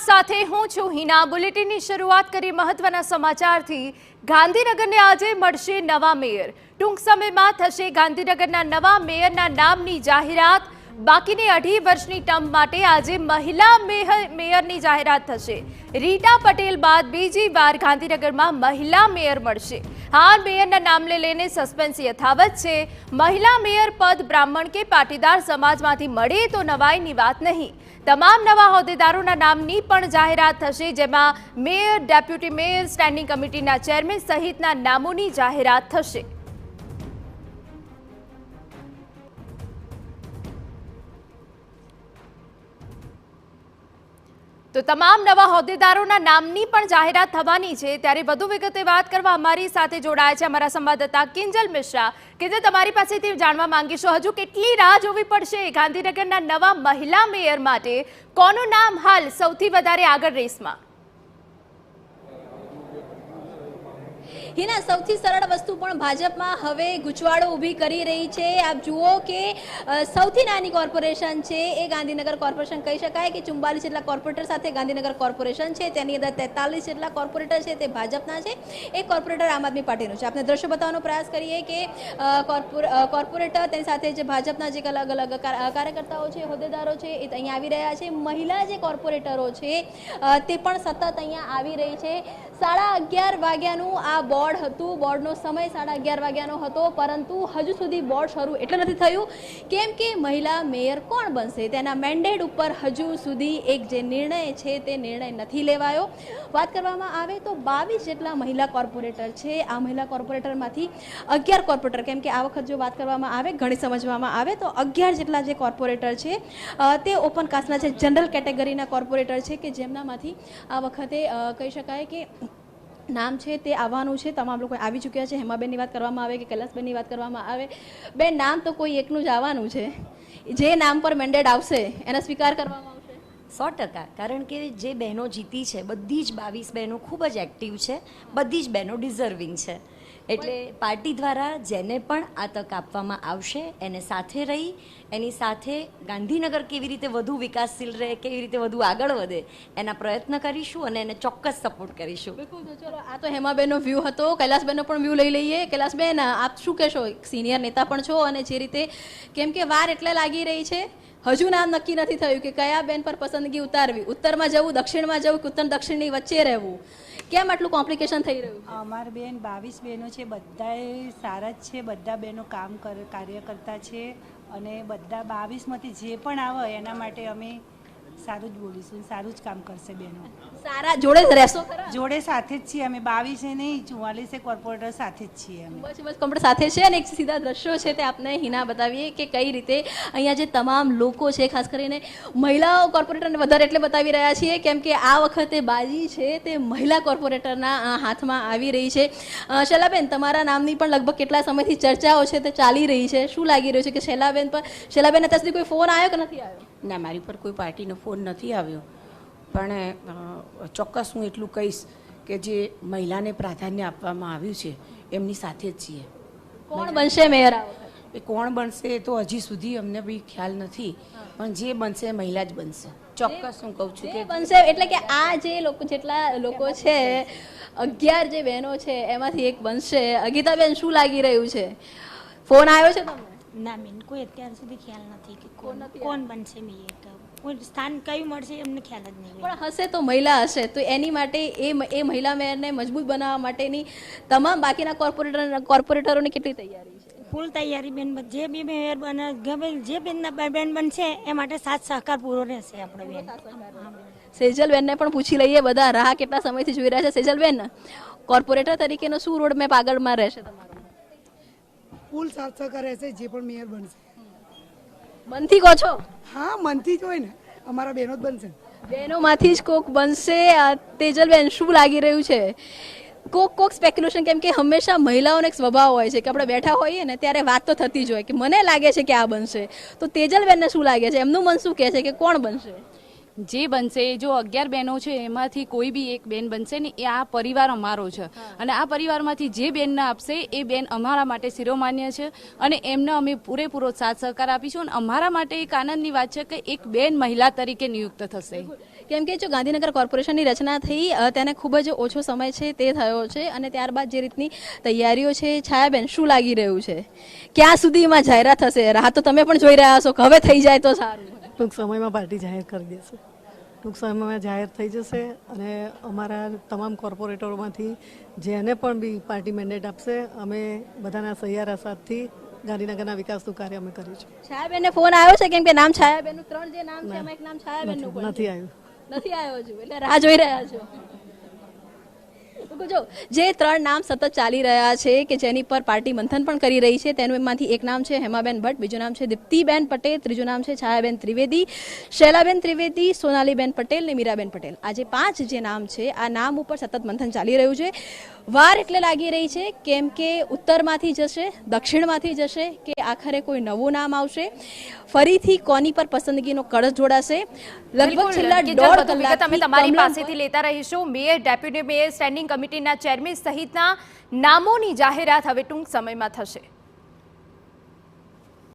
સાથે હું છું હિના। બુલેટિનની શરૂઆત કરી મહત્વના સમાચારથી। ગાંધીનગરને આજે મળશે નવા મેયર। ટૂંક સમયમાં થશે ગાંધીનગરના નવા મેયરના નામની જાહેરાત। બાકીની 2.5 વર્ષની ટર્મ માટે આજે મહિલા મેયરની જાહેરાત થશે। રીટા પટેલ બાદ બીજી વાર ગાંધીનગરમાં મહિલા મેયર મળશે। હાલ મેયરના નામને લઈને સસ્પેન્સ યથાવત છે। મહિલા મેયર પદ બ્રાહ્મણ કે પાટીદાર સમાજમાંથી મળે તો નવાઈની વાત નહીં। તમામ નવા હોદ્દેદારોના નામની પણ જાહેરાત થશે, જેમાં મેયર, ડેપ્યુટી મેયર, સ્ટેન્ડિંગ કમિટીના ચેરમેન સહિતના નામોની જાહેરાત થશે। તો તમામ નવા હોદ્દેદારોના નામની પણ જાહેરાત થવાની છે। ત્યારે વધુ વિગતે વાત કરવા અમારી સાથે જોડાયા છે અમારા સંવાદદાતા કિંજલ મિશ્રા। કે જે તમારી પાસેથી જાણવા માંગીશું, હજુ કેટલી રાહ જોવી પડશે ગાંધીનગરના નવા મહિલા મેયર માટે? કોનું નામ હાલ સૌથી વધારે આગળ રેસમાં? હિના, સૌથી સરળ વસ્તુ પણ ભાજપમાં હવે ગૂંચવાડો ઊભી કરી રહી છે। આપ જુઓ કે સૌથી નાની કોર્પોરેશન છે એ ગાંધીનગર કોર્પોરેશન કહી શકાય કે 44 જેટલા કોર્પોરેટર સાથે ગાંધીનગર કોર્પોરેશન છે। તેની અંદર 43 જેટલા કોર્પોરેટર છે તે ભાજપના છે, એક કોર્પોરેટર આમ આદમી પાર્ટીનું છે। આપણે દ્રશ્ય બતાવવાનો પ્રયાસ કરીએ કે કોર્પોરેટર તેની સાથે જે ભાજપના જે અલગ અલગ કાર્યકર્તાઓ છે, હોદ્દેદારો છે, એ અહીંયા આવી રહ્યા છે। મહિલા જે કોર્પોરેટરો છે તે પણ સતત અહીંયા આવી રહી છે। 11:30 વાગ્યાનું આ બોર્ડ હતું, બોર્ડનો સમય 11:30 વાગ્યાનો હતો, પરંતુ હજુ સુધી બોર્ડ શરૂ એટલે નથી થયું કેમ કે મહિલા મેયર કોણ બનશે તેના મેન્ડેટ ઉપર હજુ સુધી એક જે નિર્ણય છે તે નિર્ણય નથી લેવાયો। વાત કરવામાં આવે તો 22 જેટલા મહિલા કોર્પોરેટર છે। આ મહિલા કોર્પોરેટરમાંથી 11 કોર્પોરેટર, કેમ કે આ વખત જો વાત કરવામાં આવે, ઘણી સમજવામાં આવે તો 11 જેટલા જે કોર્પોરેટર છે તે ઓપન કાસ્ટના છે, જનરલ કેટેગરીના કોર્પોરેટર છે કે જેમનામાંથી આ વખતે કહી શકાય કે નામ છે તે આવવાનું છે। તમામ લોકો આવી ચૂક્યા છે। હેમાબેનની વાત કરવામાં આવે કે કૈલાસબેનની વાત કરવામાં આવે, બેન નામ તો કોઈ એકનું જ આવવાનું છે। જે નામ પર મેન્ડેટ આવશે એનો સ્વીકાર કરવામાં આવશે 100%। કારણ કે જે બહેનો જીતી છે, બધી જ 22 બહેનો ખૂબ જ એક્ટિવ છે, બધી જ બહેનો ડિઝર્વિંગ છે। એટલે પાર્ટી દ્વારા જેને પણ આ તક આપવામાં આવશે એને સાથે રહી, એની સાથે ગાંધીનગર કેવી રીતે વધુ વિકાસશીલ રહે, કેવી રીતે વધુ આગળ વધે એના પ્રયત્ન કરીશું અને એને ચોક્કસ સપોર્ટ કરીશું। બિલકુલ। તો ચલો, આ તો હેમાબેનનો વ્યૂ હતો। કૈલાસબેનનો પણ વ્યૂ લઈ લઈએ। કૈલાસબેન, આપ શું કહેશો? સિનિયર નેતા પણ છો અને જે રીતે, કેમ કે વાર એટલે લાગી રહી છે, હજુ નામ નક્કી નથી થયું કે કયા બેન પર પસંદગી ઉતારવી, ઉત્તરમાં જવું, દક્ષિણમાં જવું કે ઉત્તર દક્ષિણની વચ્ચે રહેવું, કેમ આટલું કોમ્પ્લિકેશન થઈ રહ્યું છે? અમારી બેન 22 બહેનો છે, બધાએ સારા જ છે, બધા બહેનો કાર્ય કરતા છે અને બધા 22માંથી જે પણ આવે એના માટે અમે સારું જ બોલીશું, સારું જ કામ કરશે બહેનો। સારા જોડે જ રહેશો ખરા? જોડે સાથે જ છીએ અમે, 22 નહીં 44 કોર્પોરેટર સાથે જ છીએ અમે। બસ કમ્પ્લીટ સાથે છે। અને એક સીધા દ્રશ્યો છે તે આપને હિના બતાવીએ કે કઈ રીતે અહીંયા જે તમામ લોકો છે, ખાસ કરીને મહિલાઓ કોર્પોરેટરને વધારે એટલે બતાવી રહ્યા છીએ કેમ કે આ વખતે બાજી છે તે મહિલા કોર્પોરેટરના હાથમાં આવી રહી છે। શૈલાબેન, તમારા નામની પણ લગભગ કેટલા સમયથી ચર્ચાઓ છે તે ચાલી રહી છે। શું લાગી રહ્યું છે કે શૈલાબેન અત્યાર સુધી કોઈ ફોન આવ્યો કે નથી આવ્યો? ના, મારી પર કોઈ પાર્ટીનો ફોન નથી આવ્યો, પણ ચોક્કસ હું એટલું કહીશ કે જે મહિલાને પ્રાધાન્ય આપવામાં આવ્યું છે એમની સાથે જ છીએ। કોણ બનશે મેયર આ વખતે? એ કોણ બનશે એ તો હજી સુધી અમને બી ખ્યાલ નથી, પણ જે બનશે એ મહિલા જ બનશે। ચોક્કસ હું કહું છું કે બનશે એટલે કે આ જે લોકો, જેટલા લોકો છે, 11 જે બહેનો છે એમાંથી એક બનશે। અગીતાબેન, શું લાગી રહ્યું છે? ફોન આવ્યો છે તમને? ના બેન, કોઈ અત્યાર સુધી ખ્યાલ નથી કે કોણ બનશે મેયર, કોઈ સ્થાન કયું મળશે એમને ખ્યાલ જ નહીં। પણ હશે તો મહિલા હશે, તો એની માટે એ મહિલા મેયરને મજબૂત બનાવવા માટેની તમામ બાકીના કોર્પોરેટરોની કેટલી તૈયારી છે? ફૂલ તૈયારી બેન। જે બી મેયર બને, ગમે જે બેન બનશે એ માટે સાથ સહકાર પૂરો રહેશે આપણે બેન। સેજલબેનને પણ પૂછી લઈએ, બધા રાહ કેટલા સમયથી જોઈ રહ્યા છે। સેજલબેન, કોર્પોરેટર તરીકેનો શું રોડ મેપ આગળમાં રહેશે તમારો? ફૂલ સાથ સહકાર રહેશે જે પણ મેયર બનશે। મનથી કહો છો? હા, મનથી જ હોય ને, અમારા બહેનો જ બનશે। બહેનોમાંથી જ કોક બનશે। તેજલબેન, શું લાગી રહ્યું છે? કોક સ્પેક્યુલેશન, કેમ કે હંમેશા મહિલાઓનો એક સ્વભાવ હોય છે કે આપણે બેઠા હોઈએ ને ત્યારે વાત તો થતી જ હોય કે મને લાગે છે કે આ બનશે, તો તેજલબેનને શું લાગે છે? એમનું મન શું કહે છે કે કોણ બનશે? જે બનશે, જો 11 બહેનો છે એમાંથી કોઈ બી એક બેન બનશે ને, એ આ પરિવાર અમારો છે અને આ પરિવારમાંથી જે બેનને આપશે એ બેન અમારા માટે શિરોમાન્ય છે અને એમને અમે પૂરેપૂરો સાથ સહકાર આપીશું। અને અમારા માટે એક આનંદની વાત છે કે એક બેન મહિલા તરીકે નિયુક્ત થશે। કેમ કે જો ગાંધીનગર કોર્પોરેશનની રચના થઈ તેને ખૂબ જ ઓછો સમય છે તે થયો છે અને ત્યારબાદ જે રીતની તૈયારીઓ છે, છાયાબેન શું લાગી રહ્યું છે, ક્યાં સુધીમાં જાહેરાત થશે? રાહ તો તમે પણ જોઈ રહ્યા છો કે હવે થઈ જાય તો સારું. ટૂંક સમયમાં પાર્ટી જાહેર કરી દેશે. ટૂંક સમયમાં જાહેર થઈ જશે અને અમારા તમામ કોર્પોરેટરોમાંથી જેને પણ બી પાર્ટી મેન્ડેટ આપશે અમે બધાના સહિયારા સાથથી ગાંધીનગરના વિકાસનું કાર્ય અમે કરીશું. છાયાબેનને ફોન આવ્યો છે? કેમ કે નામ છાયાબેનનું 3 જે નામ છે એમાં એક નામ છાયાબેનનું પણ નથી આવ્યું. નથી આવ્યો હજુ, એટલે રાહ જોઈ રહ્યા છો. જો જે 3 નામ સતત ચાલી રહ્યા છે કે જેની પર પાર્ટી મંથન પણ કરી રહી છે તેનું એમાંથી એક નામ છે હેમાબેન ભટ્ટ, બીજું નામ છે દીપ્તિબેન પટેલ, ત્રીજું નામ છે છાયાબેન ત્રિવેદી, શૈલાબેન ત્રિવેદી, સોનાલીબેન પટેલ ને મીરાબેન પટેલ. આ જે 5 જે નામ છે આ નામ ઉપર સતત મંથન ચાલી રહ્યું છે. વાર એટલે લાગી રહી છે કેમ કે ઉત્તરમાંથી જશે, દક્ષિણમાંથી જશે કે આખરે કોઈ નવું નામ આવશે, ફરીથી કોની પર પસંદગીનો કળશ જોડાશે. લગભગ છેલ્લા 1.5 કલાક અમે તમારી પાસેથી લેતા રહીશું. મેયર, ડેપ્યુટી મેયર, સ્ટેન્ડિંગ કમિટીના ચેરમેન સહિતના નામોની જાહેરાત હવે ટૂંક સમયમાં થશે.